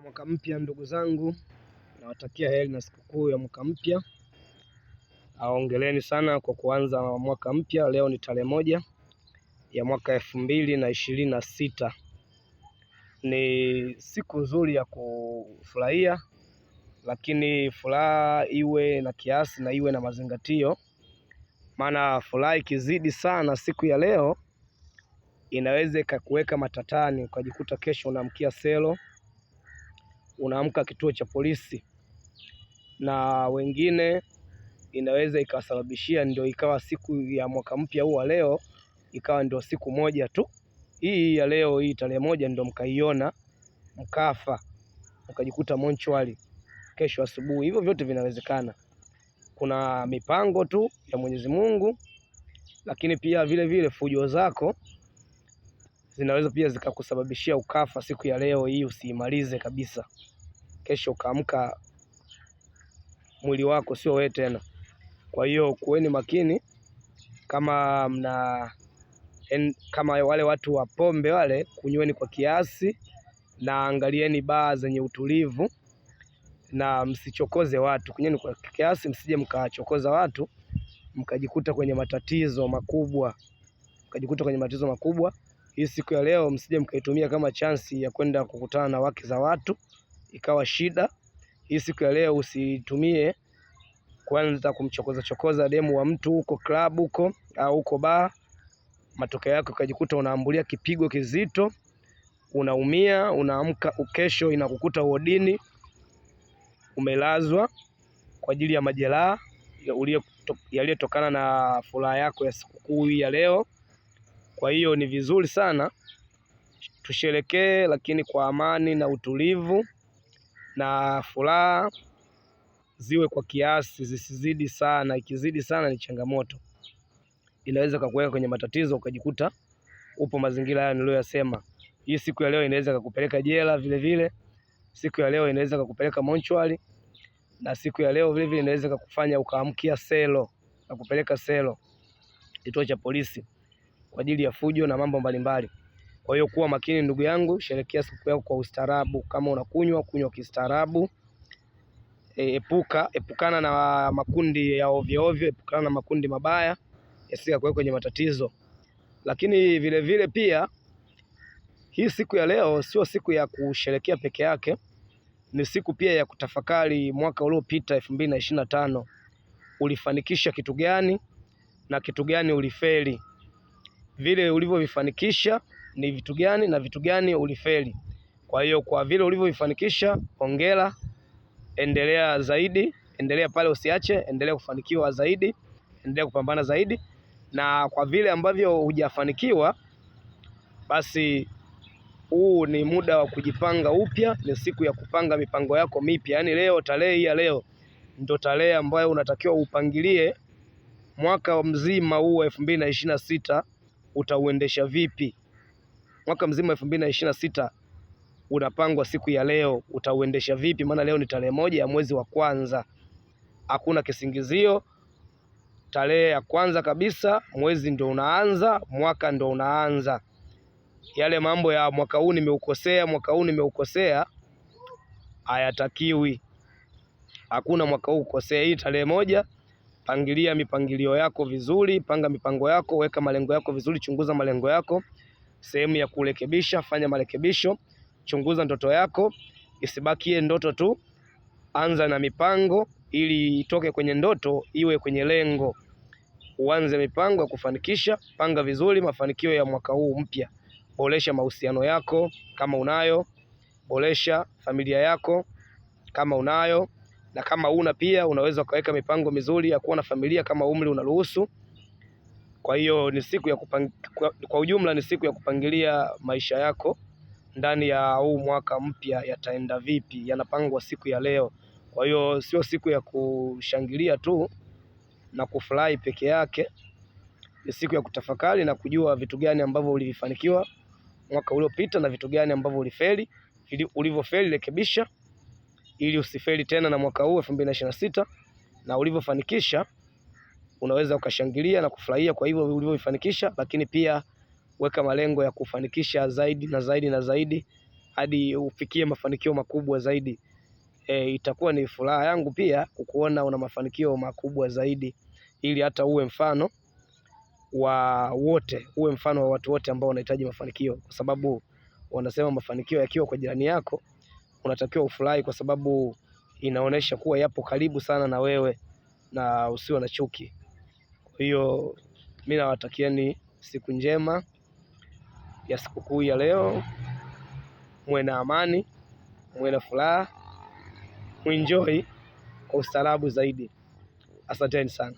Mwaka mpya ndugu zangu, nawatakia heri na sikukuu ya mwaka mpya. Hongereni sana kwa kuanza mwaka mpya. Leo ni tarehe 1 ya mwaka 2026. Ni siku nzuri ya kufurahia, lakini furaha iwe na kiasi na iwe na mazingatio. Maana furaha ikizidi sana siku ya leo inaweza ikakuweka matatani, ukajikuta kesho unaamkia selo, unaamka kituo cha polisi, na wengine inaweza ikasababishia ndio ikawa siku ya mwaka mpya huu wa leo ikawa ndio siku moja tu hii ya leo, hii tarehe 1 ndio mkaiona mkafa, mkajikuta monchwali kesho asubuhi. Hivyo vyote vinawezekana. Kuna mipango tu ya Mwenyezi Mungu, lakini pia vile vile fujo zako zinaweza pia zikakusababishia ukafa siku ya leo hii, usiimalize kabisa. Kesho ukaamka mwili wako sio wewe tena. Kwa hiyo kuweni makini kama wale watu wa pombe wale, kunyweni kwa kiasi na angalieni baa zenye utulivu na msichokoze watu. Kunyweni kwa kiasi, msije mkachokoza watu mkajikuta kwenye matatizo makubwa. Hii siku ya leo msije mkaitumia kama chansi ya kwenda kukutana na wake za watu ikawa shida. Hii siku ya leo usitumie kwanza kumchokoza demu wa mtu huko club huko au huko bar. Matokeo yako ukajikuta unaambulia kipigo kizito, unaumia, unaamka kesho inakukuta wodini umelazwa kwa ajili ya majeraha yaliyotokana na furaha yako ya sikukuu ya leo. Kwa hiyo ni vizuri sana tusherekee, lakini kwa amani na utulivu, na furaha ziwe kwa kiasi, zisizidi sana. Ikizidi sana ni changamoto, inaweza kukuweka kwenye matatizo ukajikuta upo mazingira haya niliyoyasema. Hii siku ya leo inaweza kukupeleka jela vile vile. Siku ya leo inaweza kukupeleka monchwali, na siku ya leo vile vile inaweza kukufanya ukaamkia selo na kupeleka selo, kituo cha polisi, kwa ajili ya fujo na mambo mbalimbali. Kwa hiyo kuwa makini ndugu yangu, sherekea siku yako kwa ustaarabu. Kama unakunywa, kunywa kistaarabu. Epukana na makundi ya ovyo ovyo, epukana na makundi mabaya yasije kuweka kwenye matatizo. Lakini vile vile pia hii siku ya leo sio siku ya kusherekea peke yake, ni siku pia ya kutafakari mwaka uliopita 2025. Ulifanikisha kitu gani na kitu gani ulifeli? Vile ulivyovifanikisha ni vitu gani na vitu gani ulifeli? Kwa hiyo kwa vile ulivyovifanikisha, hongera, endelea zaidi, endelea pale usiache, endelea kufanikiwa zaidi, endelea kupambana zaidi. Na kwa vile ambavyo hujafanikiwa, basi huu ni muda wa kujipanga upya, ni siku ya kupanga mipango yako mipya. Yaani leo, tarehe hii ya leo ndio tarehe ambayo unatakiwa upangilie mwaka mzima huu wa 2026 utauendesha vipi. Mwaka mzima 2026 unapangwa siku ya leo, utauendesha vipi? Maana leo ni tarehe 1 ya mwezi wa kwanza. Hakuna kisingizio. Tarehe ya kwanza kabisa, mwezi ndio unaanza, mwaka ndio unaanza. Yale mambo ya mwaka huu nimeukosea hayatakiwi. Hakuna mwaka huu kukosea. Hii tarehe 1, pangilia mipangilio yako vizuri, panga mipango yako, weka malengo yako vizuri, chunguza malengo yako, sehemu ya kurekebisha, fanya marekebisho, chunguza ndoto yako, isibakie ndoto tu, anza na mipango ili itoke kwenye ndoto iwe kwenye lengo. Uanze mipango ya kufanikisha, panga vizuri mafanikio ya mwaka huu mpya. Boresha mahusiano yako kama unayo, boresha familia yako kama unayo, na kama una pia unaweza ukaweka mipango mizuri ya kuwa na familia kama umri unaruhusu. Kwa hiyo ni siku ya kwa ujumla ni siku ya kupangilia maisha yako ndani ya huu mwaka mpya, yataenda vipi, yanapangwa siku ya leo. Kwa hiyo sio siku ya kushangilia tu na kufurahi peke yake, ni siku ya kutafakari na kujua vitu gani ambavyo ulivifanikiwa mwaka uliopita na vitu gani ambavyo ulifeli. Ulivyofeli rekebisha ili usifeli tena na mwaka huu 2026, na ulivyofanikisha unaweza ukashangilia na kufurahia kwa hivyo ulivyofanikisha, lakini pia weka malengo ya kufanikisha zaidi na zaidi na zaidi hadi ufikie mafanikio makubwa zaidi. Itakuwa ni furaha yangu pia kukuona una mafanikio makubwa zaidi, ili hata uwe mfano wa wote, uwe mfano wa watu wote ambao wanahitaji mafanikio, kwa sababu wanasema mafanikio yakiwa kwa jirani yako unatakiwa ufurahi, kwa sababu inaonyesha kuwa yapo karibu sana na wewe na usiwe na chuki. Kwa hiyo mimi nawatakieni siku njema ya sikukuu ya leo, muwe na amani, muwe na furaha, muenjoy kwa ustaarabu zaidi. Asanteni sana.